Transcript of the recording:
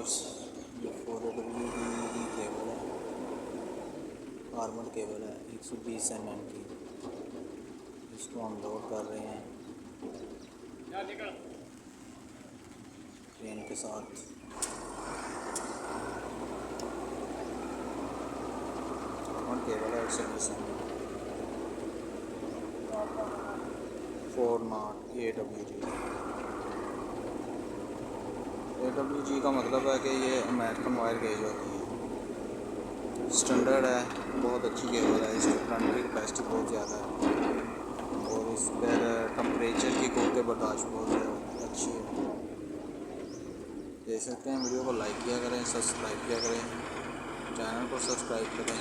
Viewers, ये 4AW की cable है, नॉर्मल केबल है 120 mm की। इसको हम लोड कर रहे हैं ट्रेन के साथ। नॉर्मल केबल है 120 mm 4 AWG का मतलब है कि ये अमेरिकन वायर गेज होती है, स्टैंडर्ड है, बहुत अच्छी केबल है। इसकी करंट की कैपेसिटी बहुत ज़्यादा है और इस पर टम्परेचर की कोते बर्दाश्त बहुत अच्छी है। देख सकते हैं। वीडियो को लाइक किया करें, सब्सक्राइब किया करें, चैनल को सब्सक्राइब करें।